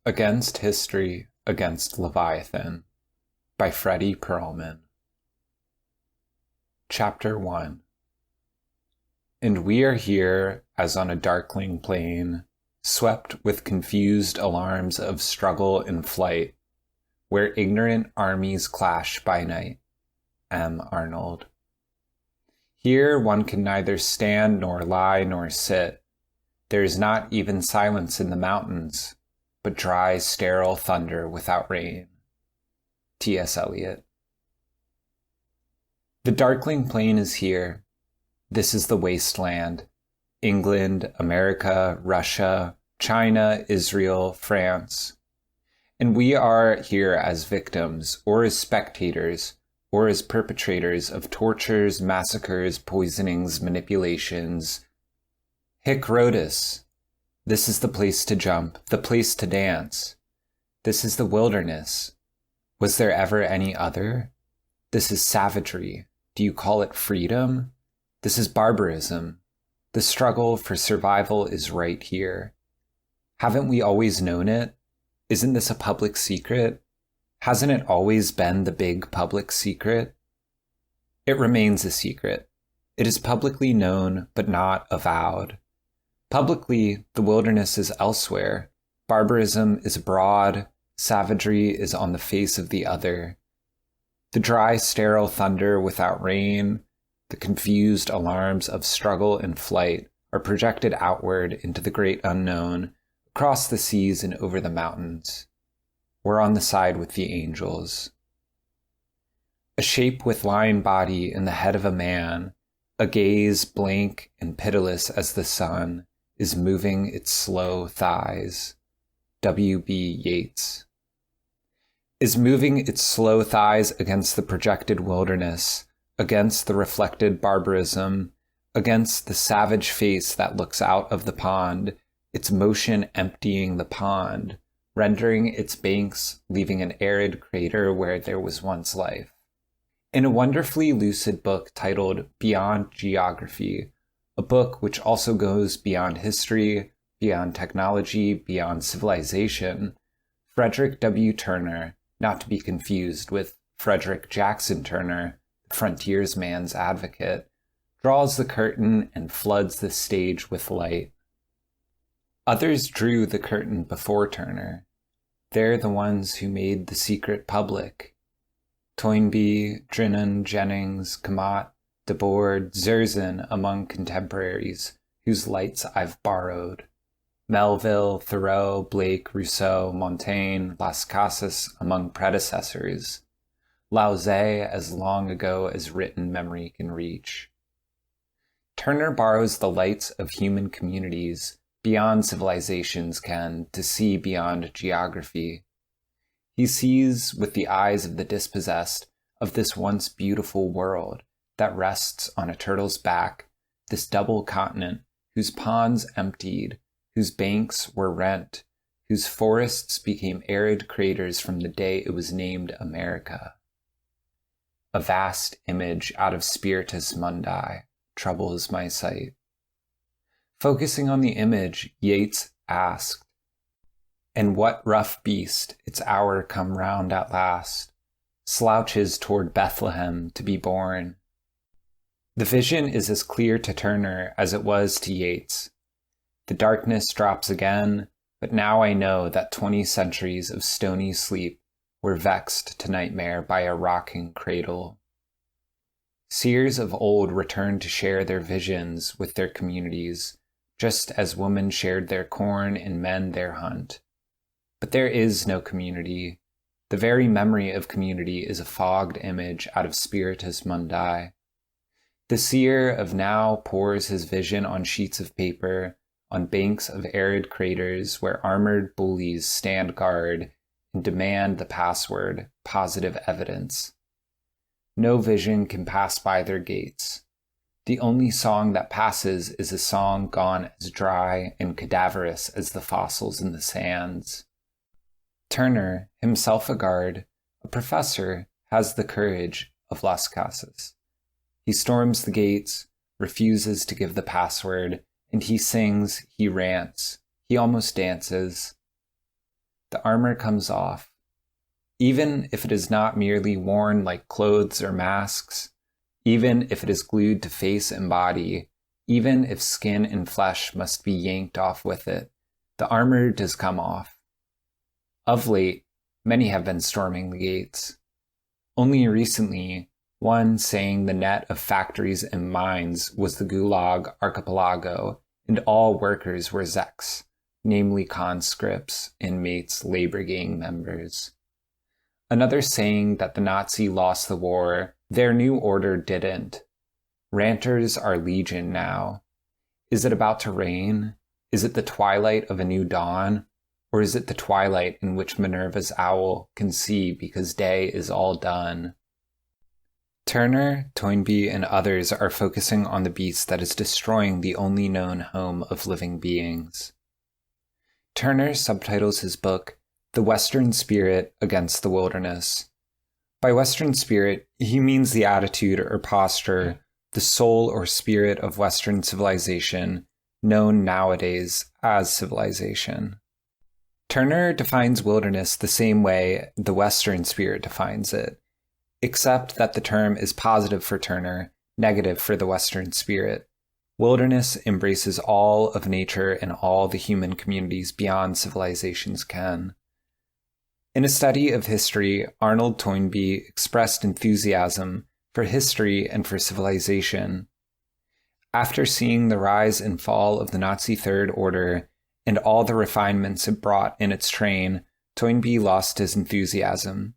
Against History, Against Leviathan by Fredy Perlman. Chapter 1. And we are here as on a darkling plain, swept with confused alarms of struggle and flight, where ignorant armies clash by night. M. Arnold. Here one can neither stand nor lie nor sit. There is not even silence in the mountains, but dry, sterile thunder without rain. T.S. Eliot. The darkling plain is here. This is the wasteland. England, America, Russia, China, Israel, France. And we are here as victims, or as spectators, or as perpetrators of tortures, massacres, poisonings, manipulations. Hic Rhodus. This is the place to jump, the place to dance. This is the wilderness. Was there ever any other? This is savagery. Do you call it freedom? This is barbarism. The struggle for survival is right here. Haven't we always known it? Isn't this a public secret? Hasn't it always been the big public secret? It remains a secret. It is publicly known, but not avowed. Publicly, the wilderness is elsewhere. Barbarism is abroad. Savagery is on the face of the other. The dry, sterile thunder without rain, the confused alarms of struggle and flight are projected outward into the great unknown, across the seas and over the mountains. We're on the side with the angels. A shape with lion body in the head of a man, a gaze blank and pitiless as the sun, is moving its slow thighs. W.B. Yeats. Is moving its slow thighs against the projected wilderness, against the reflected barbarism, against the savage face that looks out of the pond, its motion emptying the pond, rendering its banks, leaving an arid crater where there was once life. In a wonderfully lucid book titled Beyond Geography, a book which also goes beyond history, beyond technology, beyond civilization, Frederick W. Turner, not to be confused with Frederick Jackson Turner, the frontiersman's advocate, draws the curtain and floods the stage with light. Others drew the curtain before Turner. They're the ones who made the secret public. Toynbee, Drinan, Jennings, Kamat, Debord, Zerzan among contemporaries, whose lights I've borrowed. Melville, Thoreau, Blake, Rousseau, Montaigne, Las Casas among predecessors. Lao Tse as long ago as written memory can reach. Turner borrows the lights of human communities beyond civilizations can to see beyond geography. He sees with the eyes of the dispossessed of this once beautiful world that rests on a turtle's back, this double continent whose ponds emptied, whose banks were rent, whose forests became arid craters from the day it was named America. A vast image out of Spiritus Mundi troubles my sight. Focusing on the image, Yeats asked, "And what rough beast, its hour come round at last, slouches toward Bethlehem to be born?" The vision is as clear to Turner as it was to Yeats. The darkness drops again, but now I know that 20 centuries of stony sleep were vexed to nightmare by a rocking cradle. Seers of old returned to share their visions with their communities, just as women shared their corn and men their hunt. But there is no community. The very memory of community is a fogged image out of Spiritus Mundi. The seer of now pours his vision on sheets of paper, on banks of arid craters where armored bullies stand guard and demand the password, positive evidence. No vision can pass by their gates. The only song that passes is a song gone as dry and cadaverous as the fossils in the sands. Turner, himself a guard, a professor, has the courage of Las Casas. He storms the gates, refuses to give the password, and he sings, he rants, he almost dances. The the armor comes off. Even if it is not merely worn like clothes or masks, even if it is glued to face and body, even if skin and flesh must be yanked off with it, the armor does come off. Of late, many have been storming the gates. Only recently, one saying the net of factories and mines was the Gulag archipelago, and all workers were Zeks, namely conscripts, inmates, labor gang members. Another saying that the Nazi lost the war, their new order didn't. Ranters are legion now. Is it about to rain? Is it the twilight of a new dawn? Or is it the twilight in which Minerva's owl can see because day is all done? Turner, Toynbee, and others are focusing on the beast that is destroying the only known home of living beings. Turner subtitles his book, The Western Spirit Against the Wilderness. By Western spirit, he means the attitude or posture, the soul or spirit of Western civilization, known nowadays as civilization. Turner defines wilderness the same way the Western spirit defines it, except that the term is positive for Turner, negative for the Western spirit. Wilderness embraces all of nature and all the human communities beyond civilizations can. In a study of history, Arnold Toynbee expressed enthusiasm for history and for civilization. After seeing the rise and fall of the Nazi Third Order and all the refinements it brought in its train, Toynbee lost his enthusiasm.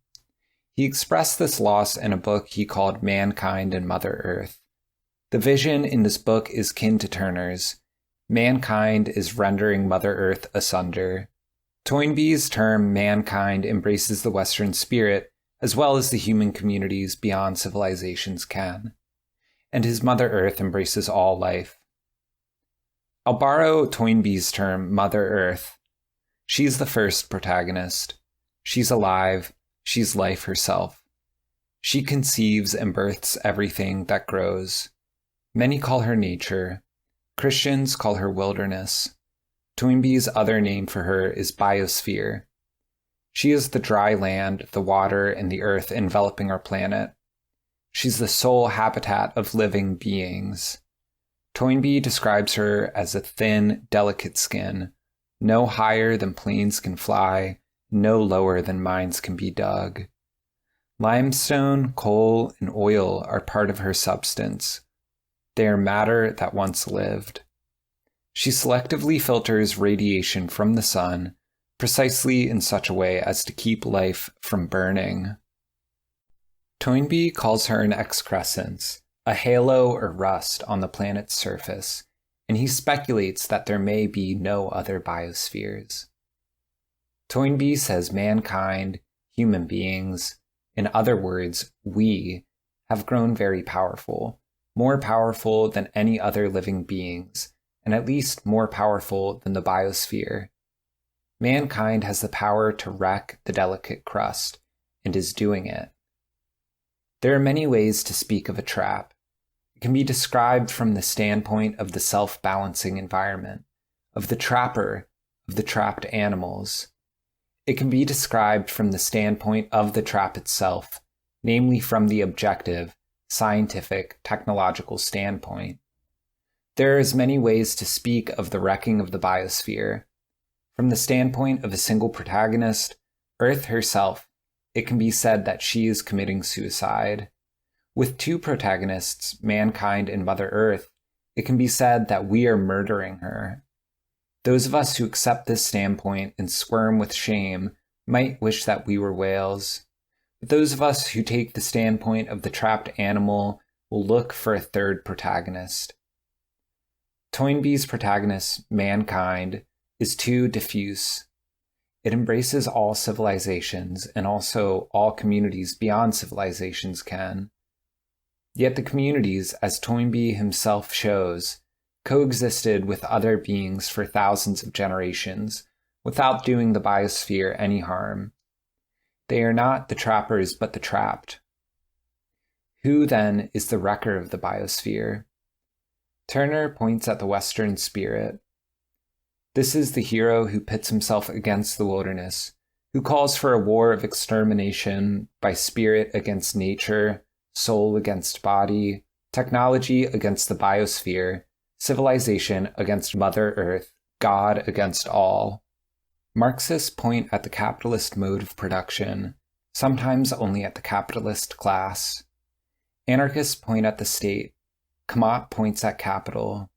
He expressed this loss in a book he called Mankind and Mother Earth. The vision in this book is kin to Turner's. Mankind is rendering Mother Earth asunder. Toynbee's term mankind embraces the Western spirit as well as the human communities beyond civilizations can, and his Mother Earth embraces all life. I'll borrow Toynbee's term Mother Earth. She's the first protagonist. She's alive. She's life herself. She conceives and births everything that grows. Many call her nature. Christians call her wilderness. Toynbee's other name for her is biosphere. She is the dry land, the water, and the earth enveloping our planet. She's the sole habitat of living beings. Toynbee describes her as a thin, delicate skin, no higher than planes can fly, no lower than mines can be dug. Limestone, coal, and oil are part of her substance. They are matter that once lived. She selectively filters radiation from the sun, precisely in such a way as to keep life from burning. Toynbee calls her an excrescence, a halo or rust on the planet's surface, and he speculates that there may be no other biospheres. Toynbee says mankind, human beings, in other words, we, have grown very powerful, more powerful than any other living beings, and at least more powerful than the biosphere. Mankind has the power to wreck the delicate crust, and is doing it. There are many ways to speak of a trap. It can be described from the standpoint of the self-balancing environment, of the trapper, of the trapped animals. It can be described from the standpoint of the trap itself, namely from the objective, scientific, technological standpoint. There are as many ways to speak of the wrecking of the biosphere. From the standpoint of a single protagonist, Earth herself, it can be said that she is committing suicide. With two protagonists, mankind and Mother Earth, it can be said that we are murdering her. Those of us who accept this standpoint and squirm with shame might wish that we were whales. But those of us who take the standpoint of the trapped animal will look for a third protagonist. Toynbee's protagonist, mankind, is too diffuse. It embraces all civilizations and also all communities beyond civilizations can. Yet the communities, as Toynbee himself shows, coexisted with other beings for thousands of generations without doing the biosphere any harm. They are not the trappers but the trapped. Who, then, is the wrecker of the biosphere? Turner points at the Western spirit. This is the hero who pits himself against the wilderness, who calls for a war of extermination by spirit against nature, soul against body, technology against the biosphere, civilization against Mother Earth, God against all. Marxists point at the capitalist mode of production, sometimes only at the capitalist class. Anarchists point at the state. Kamat points at capital.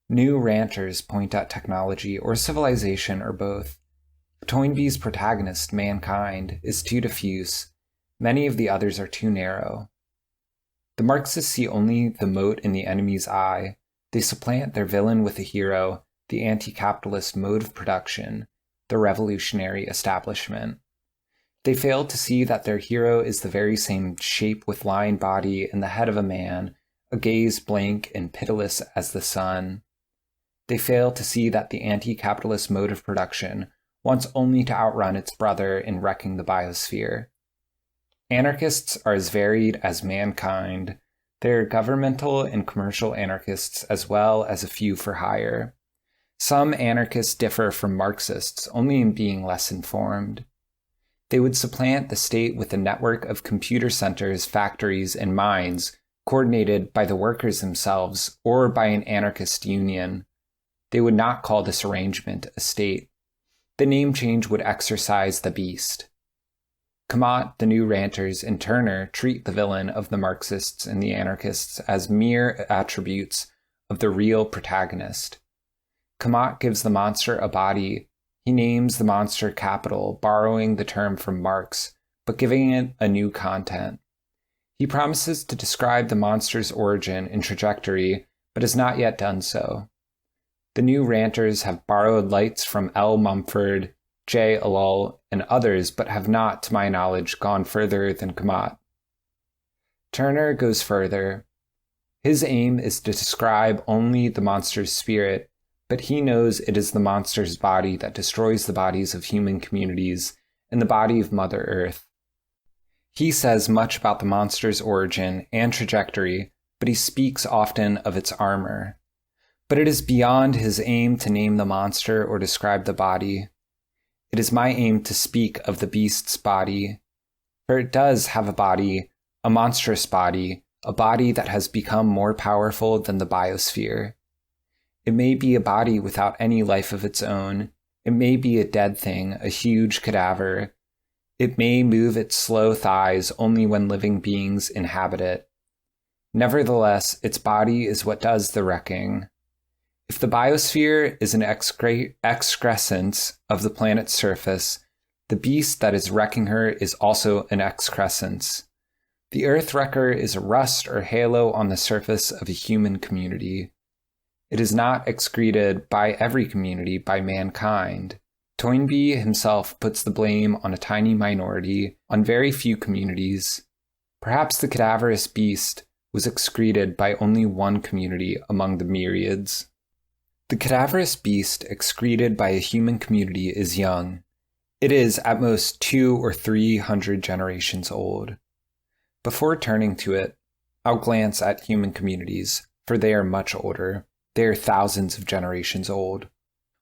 New ranters point at technology or civilization or both. Toynbee's protagonist, mankind, is too diffuse. Many of the others are too narrow. The Marxists see only the mote in the enemy's eye. They supplant their villain with a hero, the anti-capitalist mode of production, the revolutionary establishment. They fail to see that their hero is the very same shape with lion body and the head of a man, a gaze blank and pitiless as the sun. They fail to see that the anti-capitalist mode of production wants only to outrun its brother in wrecking the biosphere. Anarchists are as varied as mankind. They're governmental and commercial anarchists as well as a few for hire. Some anarchists differ from Marxists only in being less informed. They would supplant the state with a network of computer centers, factories, and mines coordinated by the workers themselves or by an anarchist union. They would not call this arrangement a state. The name change would exorcise the beast. Kamat, the new ranters, and Turner treat the villain of the Marxists and the anarchists as mere attributes of the real protagonist. Kamat gives the monster a body. He names the monster capital, borrowing the term from Marx, but giving it a new content. He promises to describe the monster's origin and trajectory, but has not yet done so. The new ranters have borrowed lights from L. Mumford, J. Alul, and others, but have not, to my knowledge, gone further than Kamat. Turner goes further. His aim is to describe only the monster's spirit, but he knows it is the monster's body that destroys the bodies of human communities and the body of Mother Earth. He says much about the monster's origin and trajectory, but he speaks often of its armor. But it is beyond his aim to name the monster or describe the body. It is my aim to speak of the beast's body, for it does have a body, a monstrous body, a body that has become more powerful than the biosphere. It may be a body without any life of its own. It may be a dead thing, a huge cadaver. It may move its slow thighs only when living beings inhabit it. Nevertheless, its body is what does the wrecking. If the biosphere is an excrescence of the planet's surface, the beast that is wrecking her is also an excrescence. The Earth Wrecker is a rust or halo on the surface of a human community. It is not excreted by every community, by mankind. Toynbee himself puts the blame on a tiny minority, on very few communities. Perhaps the cadaverous beast was excreted by only one community among the myriads. The cadaverous beast excreted by a human community is young. It is at most 200 or 300 generations old. Before turning to it, I'll glance at human communities, for they are much older. They are thousands of generations old.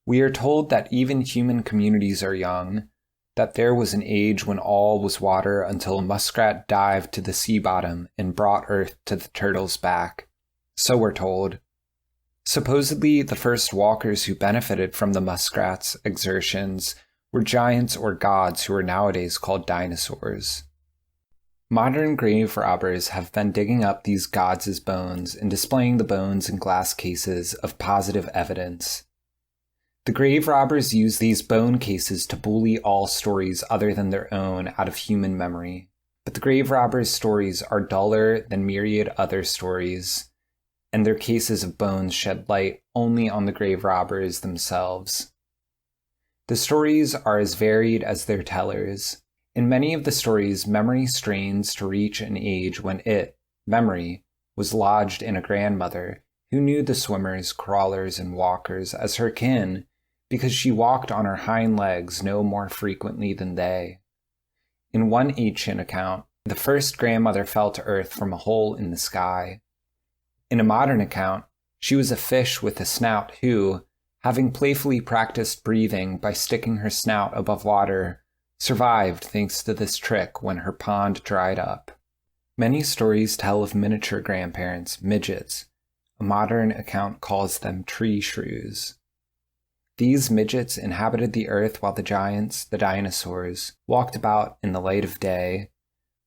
We are told that even human communities are young, that there was an age when all was water until a muskrat dived to the sea bottom and brought earth to the turtle's back. So we're told. Supposedly, the first walkers who benefited from the muskrat's exertions were giants or gods who are nowadays called dinosaurs. Modern grave robbers have been digging up these gods' bones and displaying the bones in glass cases of positive evidence. The grave robbers use these bone cases to bully all stories other than their own out of human memory. But the grave robbers' stories are duller than myriad other stories, and their cases of bones shed light only on the grave robbers themselves. The stories are as varied as their tellers. In many of the stories, memory strains to reach an age when it, memory, was lodged in a grandmother who knew the swimmers, crawlers, and walkers as her kin because she walked on her hind legs no more frequently than they. In one ancient account, the first grandmother fell to earth from a hole in the sky. In a modern account, she was a fish with a snout who, having playfully practiced breathing by sticking her snout above water, survived thanks to this trick when her pond dried up. Many stories tell of miniature grandparents, midgets. A modern account calls them tree shrews. These midgets inhabited the earth while the giants, the dinosaurs, walked about in the light of day.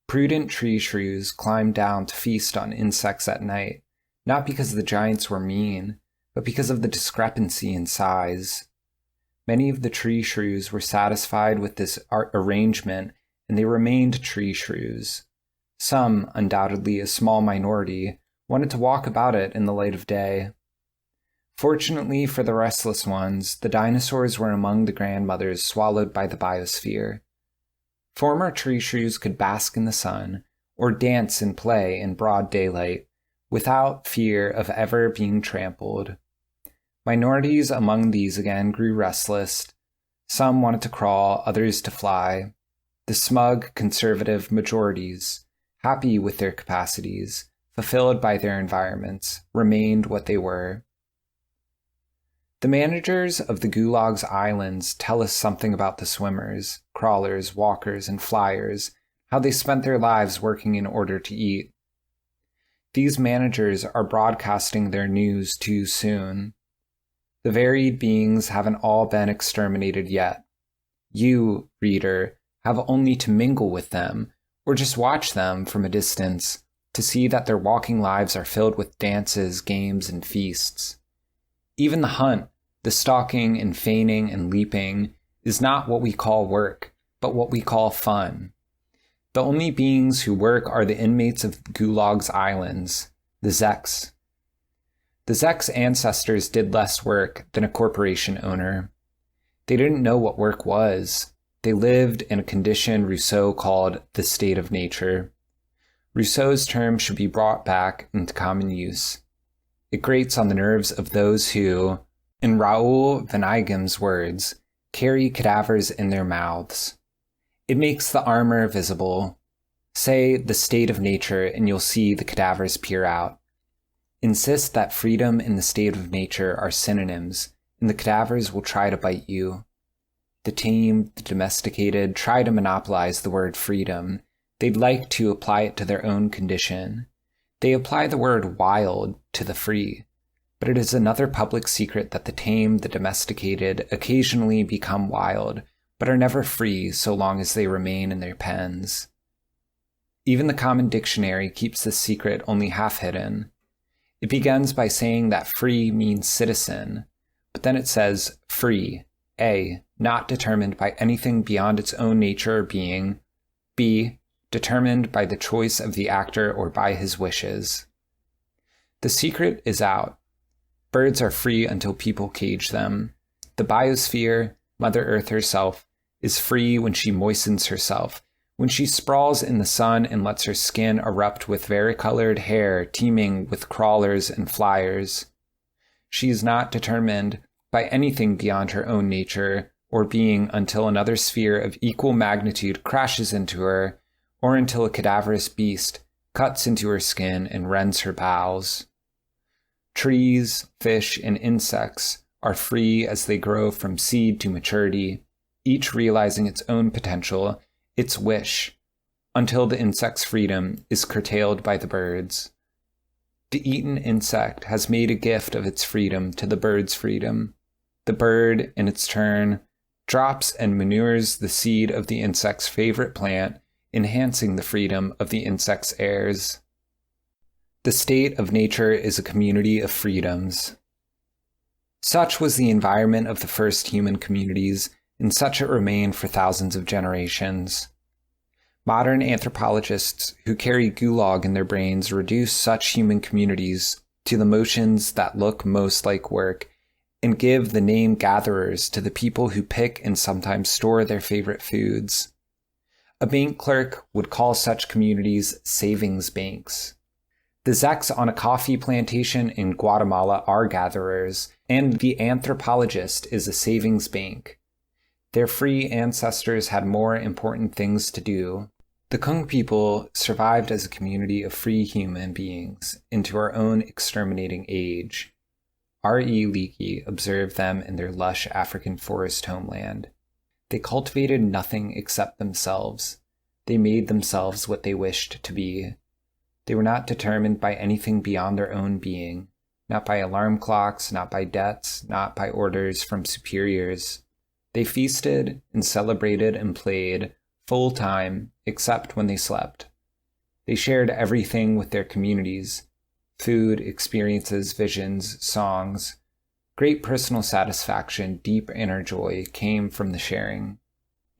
Prudent tree shrews climbed down to feast on insects at night, not because the giants were mean, but because of the discrepancy in size. Many of the tree shrews were satisfied with this arrangement, and they remained tree shrews. Some, undoubtedly a small minority, wanted to walk about it in the light of day. Fortunately for the restless ones, the dinosaurs were among the grandmothers swallowed by the biosphere. Former tree shrews could bask in the sun, or dance and play in broad daylight, without fear of ever being trampled. Minorities among these again grew restless. Some wanted to crawl, others to fly. The smug, conservative majorities, happy with their capacities, fulfilled by their environments, remained what they were. The managers of the Gulag's islands tell us something about the swimmers, crawlers, walkers, and flyers, how they spent their lives working in order to eat. These managers are broadcasting their news too soon. The varied beings haven't all been exterminated yet. You, reader, have only to mingle with them, or just watch them from a distance, to see that their walking lives are filled with dances, games, and feasts. Even the hunt, the stalking and feigning and leaping, is not what we call work, but what we call fun. The only beings who work are the inmates of Gulag's islands, the Zeks. The Zeks' ancestors did less work than a corporation owner. They didn't know what work was. They lived in a condition Rousseau called the state of nature. Rousseau's term should be brought back into common use. It grates on the nerves of those who, in Raoul Vaneigham's words, carry cadavers in their mouths. It makes the armor visible. Say the state of nature and you'll see the cadavers peer out. Insist that freedom and the state of nature are synonyms, and the cadavers will try to bite you. The tame, the domesticated, try to monopolize the word freedom. They'd like to apply it to their own condition. They apply the word wild to the free. But it is another public secret that the tame, the domesticated, occasionally become wild, but are never free so long as they remain in their pens. Even the common dictionary keeps this secret only half hidden. It begins by saying that free means citizen, but then it says free, A, not determined by anything beyond its own nature or being, B, determined by the choice of the actor or by his wishes. The secret is out. Birds are free until people cage them. The biosphere, Mother Earth herself, is free when she moistens herself, when she sprawls in the sun and lets her skin erupt with varicolored hair teeming with crawlers and flyers. She is not determined by anything beyond her own nature or being until another sphere of equal magnitude crashes into her, or until a cadaverous beast cuts into her skin and rends her bowels. Trees, fish, and insects are free as they grow from seed to maturity, each realizing its own potential, its wish, until the insect's freedom is curtailed by the birds. The eaten insect has made a gift of its freedom to the bird's freedom. The bird, in its turn, drops and manures the seed of the insect's favorite plant, enhancing the freedom of the insect's heirs. The state of nature is a community of freedoms. Such was the environment of the first human communities, and such it remained for thousands of generations. Modern anthropologists who carry gulag in their brains reduce such human communities to the motions that look most like work, and give the name gatherers to the people who pick and sometimes store their favorite foods. A bank clerk would call such communities savings banks. The Zeks on a coffee plantation in Guatemala are gatherers, and the anthropologist is a savings bank. Their free ancestors had more important things to do. The Kung people survived as a community of free human beings into our own exterminating age. R.E. Leakey observed them in their lush African forest homeland. They cultivated nothing except themselves. They made themselves what they wished to be. They were not determined by anything beyond their own being, not by alarm clocks, not by debts, not by orders from superiors. They feasted and celebrated and played full time, except when they slept. They shared everything with their communities: food, experiences, visions, songs. Great personal satisfaction, deep inner joy came from the sharing.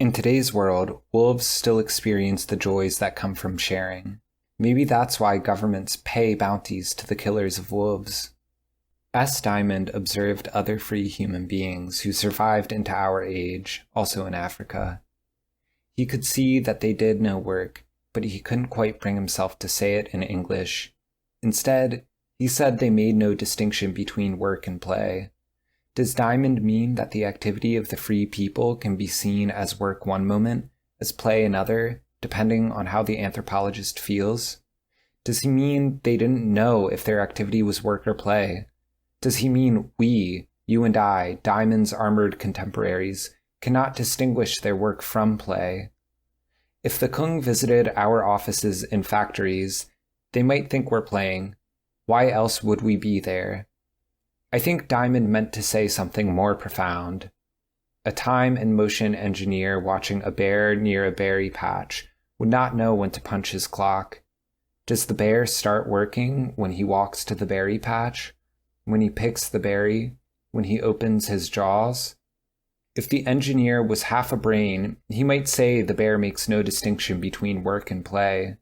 In today's world, wolves still experience the joys that come from sharing. Maybe that's why governments pay bounties to the killers of wolves. S. Diamond observed other free human beings who survived into our age, also in Africa. He could see that they did no work, but he couldn't quite bring himself to say it in English. Instead, he said they made no distinction between work and play. Does Diamond mean that the activity of the free people can be seen as work one moment, as play another, depending on how the anthropologist feels? Does he mean they didn't know if their activity was work or play? Does he mean we, you and I, Diamond's armored contemporaries, cannot distinguish their work from play? If the Kung visited our offices in factories, they might think we're playing. Why else would we be there? I think Diamond meant to say something more profound. A time and motion engineer watching a bear near a berry patch would not know when to punch his clock. Does the bear start working when he walks to the berry patch? When he picks the berry? When he opens his jaws? If the engineer was half a brain, he might say the bear makes no distinction between work and play.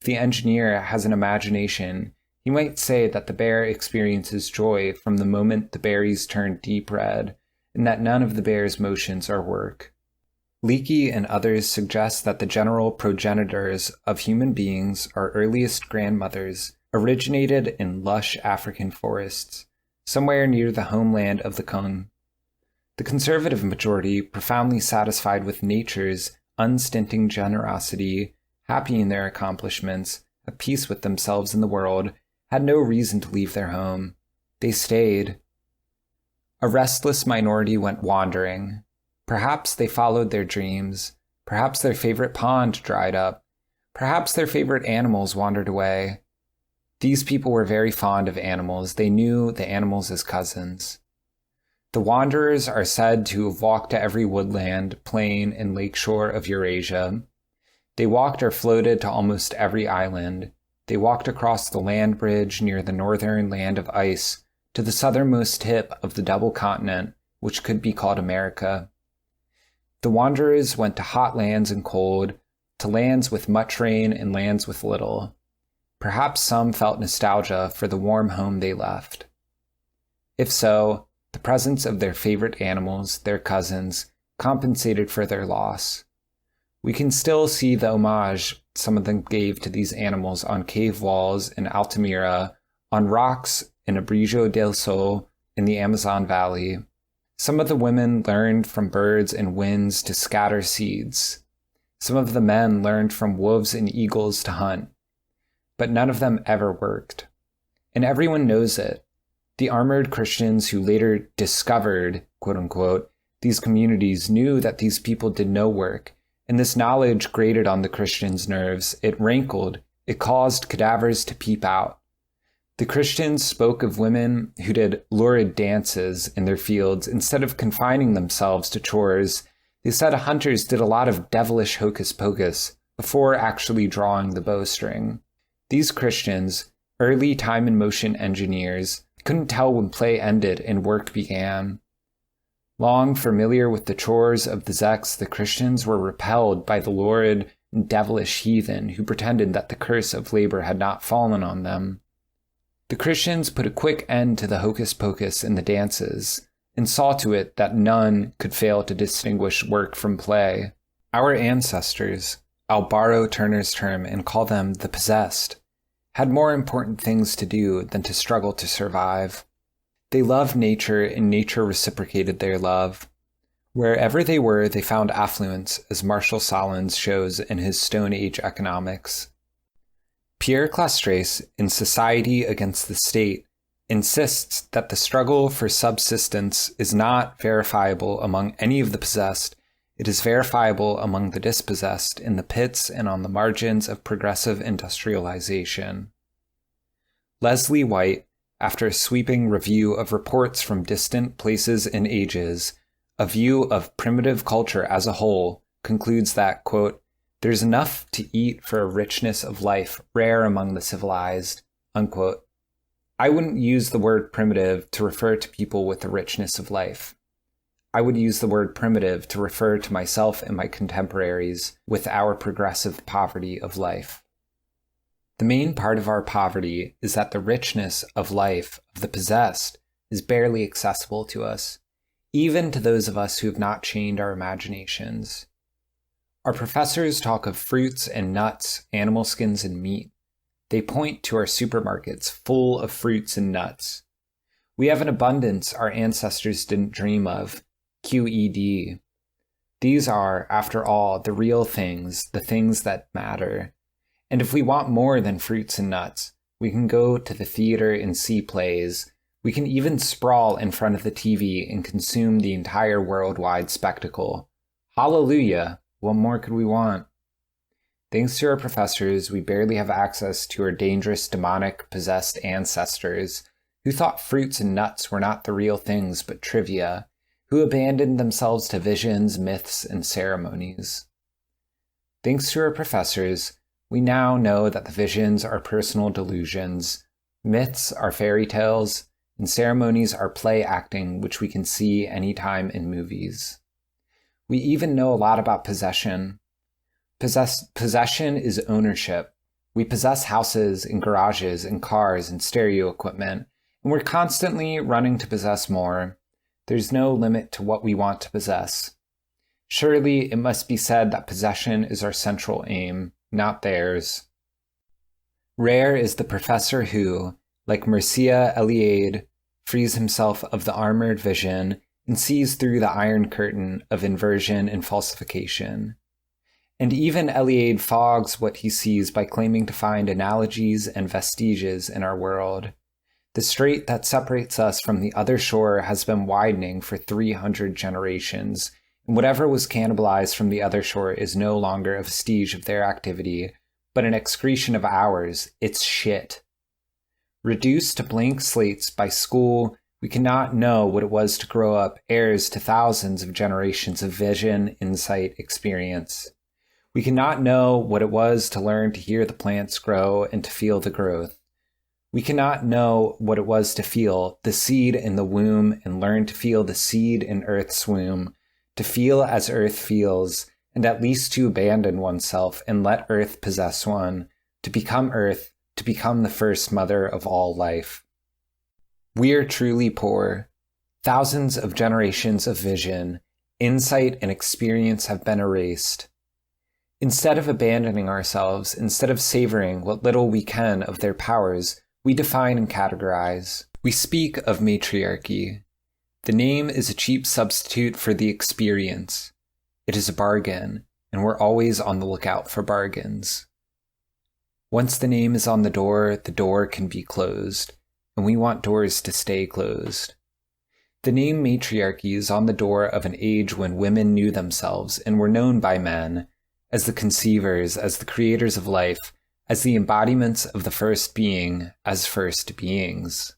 If the engineer has an imagination, he might say that the bear experiences joy from the moment the berries turn deep red, and that none of the bear's motions are work. Leakey and others suggest that the general progenitors of human beings, our earliest grandmothers, originated in lush African forests, somewhere near the homeland of the Kung. The conservative majority, profoundly satisfied with nature's unstinting generosity, happy in their accomplishments, at peace with themselves and the world, had no reason to leave their home. They stayed. A restless minority went wandering. Perhaps they followed their dreams. Perhaps their favorite pond dried up. Perhaps their favorite animals wandered away. These people were very fond of animals. They knew the animals as cousins. The wanderers are said to have walked to every woodland, plain, and lakeshore of Eurasia. They walked or floated to almost every island. They walked across the land bridge near the northern land of ice to the southernmost tip of the double continent, which could be called America. The wanderers went to hot lands and cold, to lands with much rain and lands with little. Perhaps some felt nostalgia for the warm home they left. If so, the presence of their favorite animals, their cousins, compensated for their loss. We can still see the homage some of them gave to these animals on cave walls in Altamira, on rocks in Abrigo del Sol in the Amazon Valley. Some of the women learned from birds and winds to scatter seeds. Some of the men learned from wolves and eagles to hunt. But none of them ever worked. And everyone knows it. The armored Christians who later discovered, quote-unquote, these communities knew that these people did no work, and this knowledge grated on the Christians' nerves. It rankled. It caused cadavers to peep out. The Christians spoke of women who did lurid dances in their fields instead of confining themselves to chores. They said hunters did a lot of devilish hocus-pocus before actually drawing the bowstring. These Christians, early time and motion engineers, couldn't tell when play ended and work began. Long familiar with the chores of the Zeks, the Christians were repelled by the lurid and devilish heathen who pretended that the curse of labor had not fallen on them. The Christians put a quick end to the hocus-pocus in the dances, and saw to it that none could fail to distinguish work from play. Our ancestors, I'll borrow Turner's term and call them the possessed, had more important things to do than to struggle to survive. They loved nature, and nature reciprocated their love. Wherever they were, they found affluence, as Marshall Solins shows in his Stone Age Economics. Pierre Clastres, in Society Against the State, insists that the struggle for subsistence is not verifiable among any of the possessed. It is verifiable among the dispossessed in the pits and on the margins of progressive industrialization. Leslie White, after a sweeping review of reports from distant places and ages, a view of primitive culture as a whole, concludes that, quote, "There's enough to eat for a richness of life rare among the civilized," unquote. I wouldn't use the word primitive to refer to people with the richness of life. I would use the word primitive to refer to myself and my contemporaries with our progressive poverty of life. The main part of our poverty is that the richness of life of the possessed is barely accessible to us, even to those of us who have not chained our imaginations. Our professors talk of fruits and nuts, animal skins and meat. They point to our supermarkets full of fruits and nuts. We have an abundance our ancestors didn't dream of, QED. These are, after all, the real things, the things that matter. And if we want more than fruits and nuts, we can go to the theater and see plays. We can even sprawl in front of the TV and consume the entire worldwide spectacle. Hallelujah! What more could we want? Thanks to our professors, we barely have access to our dangerous, demonic, possessed ancestors, who thought fruits and nuts were not the real things but trivia, who abandoned themselves to visions, myths, and ceremonies. Thanks to our professors, we now know that the visions are personal delusions, myths are fairy tales, and ceremonies are play acting which we can see anytime in movies. We even know a lot about possession. Possession is ownership. We possess houses and garages and cars and stereo equipment, and we're constantly running to possess more. There's no limit to what we want to possess. Surely it must be said that possession is our central aim, not theirs. Rare is the professor who, like Mircea Eliade, frees himself of the armored vision and sees through the iron curtain of inversion and falsification. And even Eliade fogs what he sees by claiming to find analogies and vestiges in our world. The strait that separates us from the other shore has been widening for 300 generations, and whatever was cannibalized from the other shore is no longer a vestige of their activity, but an excretion of ours. It's shit. Reduced to blank slates by school, we cannot know what it was to grow up heirs to thousands of generations of vision, insight, experience. We cannot know what it was to learn to hear the plants grow and to feel the growth. We cannot know what it was to feel the seed in the womb and learn to feel the seed in Earth's womb, to feel as Earth feels, and at least to abandon oneself and let Earth possess one, to become Earth, to become the first mother of all life. We are truly poor. Thousands of generations of vision, insight, and experience have been erased. Instead of abandoning ourselves, instead of savoring what little we can of their powers, we define and categorize. We speak of matriarchy. The name is a cheap substitute for the experience. It is a bargain, and we're always on the lookout for bargains. Once the name is on the door can be closed, and we want doors to stay closed. The name matriarchy is on the door of an age when women knew themselves and were known by men as the conceivers, as the creators of life, as the embodiments of the first being, as first beings.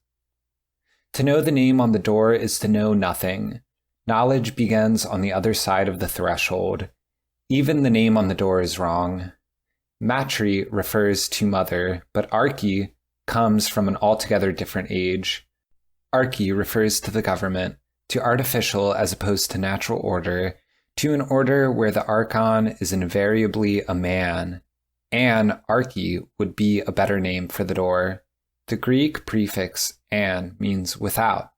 To know the name on the door is to know nothing. Knowledge begins on the other side of the threshold. Even the name on the door is wrong. Matri refers to mother, but archy comes from an altogether different age. Archy refers to the government, to artificial as opposed to natural order, to an order where the archon is invariably a man. Anarchy would be a better name for the door. The Greek prefix an means without.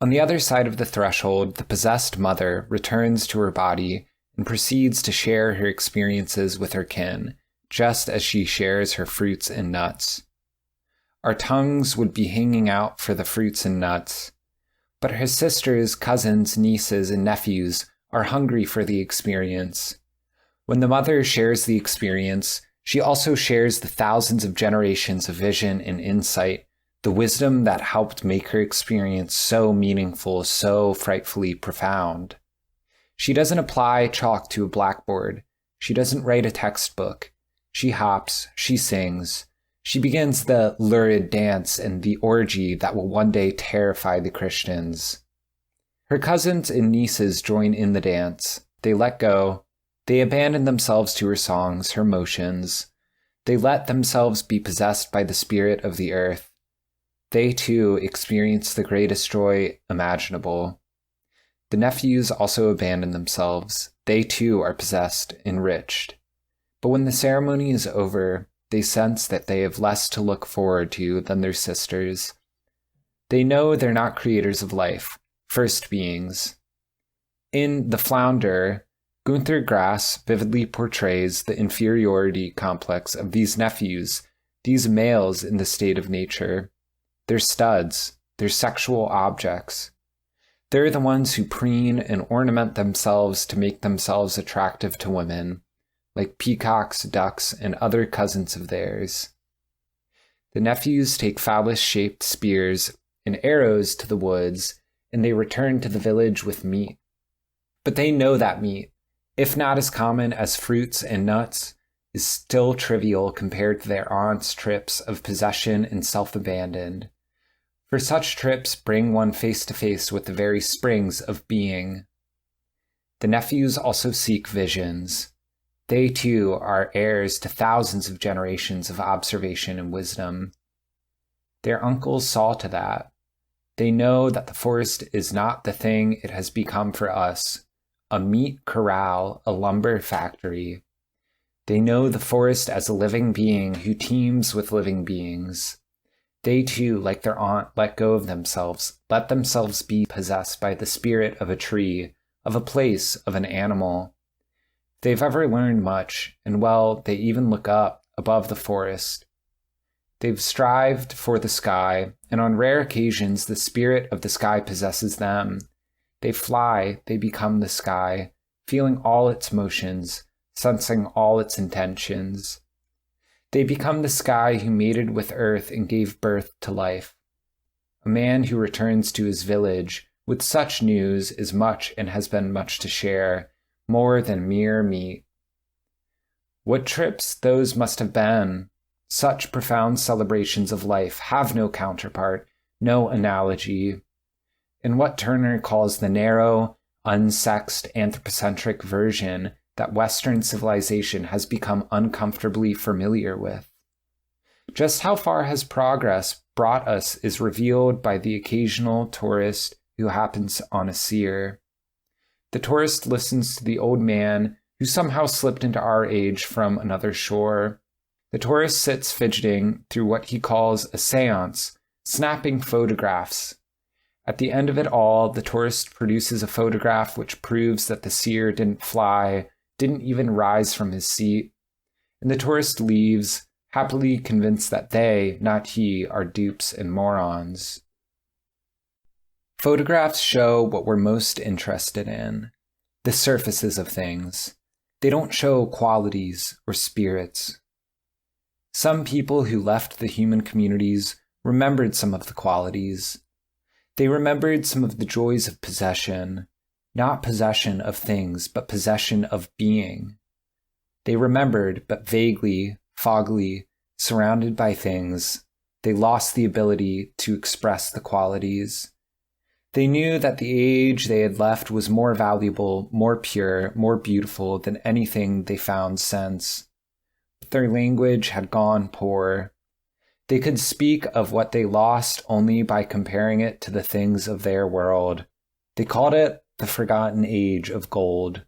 On the other side of the threshold, the possessed mother returns to her body and proceeds to share her experiences with her kin, just as she shares her fruits and nuts. Our tongues would be hanging out for the fruits and nuts, but her sisters, cousins, nieces, and nephews are hungry for the experience. When the mother shares the experience, she also shares the thousands of generations of vision and insight, the wisdom that helped make her experience so meaningful, so frightfully profound. She doesn't apply chalk to a blackboard. She doesn't write a textbook. She hops, she sings. She begins the lurid dance and the orgy that will one day terrify the Christians. Her cousins and nieces join in the dance. They let go. They abandon themselves to her songs, her motions. They let themselves be possessed by the spirit of the earth. They, too, experience the greatest joy imaginable. The nephews also abandon themselves. They, too, are possessed, enriched. But when the ceremony is over, they sense that they have less to look forward to than their sisters. They know they're not creators of life, first beings. In The Flounder, Gunther Grass vividly portrays the inferiority complex of these nephews, these males in the state of nature. They're studs, they're sexual objects. They're the ones who preen and ornament themselves to make themselves attractive to women, like peacocks, ducks, and other cousins of theirs. The nephews take phallus-shaped spears and arrows to the woods, and they return to the village with meat. But they know that meat, if not as common as fruits and nuts, is still trivial compared to their aunt's trips of possession and self-abandon. For such trips bring one face to face with the very springs of being. The nephews also seek visions. They, too, are heirs to thousands of generations of observation and wisdom. Their uncles saw to that. They know that the forest is not the thing it has become for us, a meat corral, a lumber factory. They know the forest as a living being who teems with living beings. They, too, like their aunt, let go of themselves, let themselves be possessed by the spirit of a tree, of a place, of an animal. If they've ever learned much, and well, they even look up above the forest. They've strived for the sky, and on rare occasions the spirit of the sky possesses them. They fly, they become the sky, feeling all its motions, sensing all its intentions. They become the sky who mated with earth and gave birth to life. A man who returns to his village with such news is much and has been much to share, more than mere meat. What trips those must have been! Such profound celebrations of life have no counterpart, no analogy. In what Turner calls the narrow, unsexed, anthropocentric version that Western civilization has become uncomfortably familiar with. Just how far has progress brought us is revealed by the occasional tourist who happens on a seer. The tourist listens to the old man who somehow slipped into our age from another shore. The tourist sits fidgeting through what he calls a séance, snapping photographs. At the end of it all, the tourist produces a photograph which proves that the seer didn't fly, didn't even rise from his seat, and the tourist leaves, happily convinced that they, not he, are dupes and morons. Photographs show what we're most interested in, the surfaces of things. They don't show qualities or spirits. Some people who left the human communities remembered some of the qualities. They remembered some of the joys of possession, not possession of things, but possession of being. They remembered, but vaguely, foggily, surrounded by things, they lost the ability to express the qualities. They knew that the age they had left was more valuable, more pure, more beautiful than anything they found since. But their language had gone poor. They could speak of what they lost only by comparing it to the things of their world. They called it the forgotten age of gold.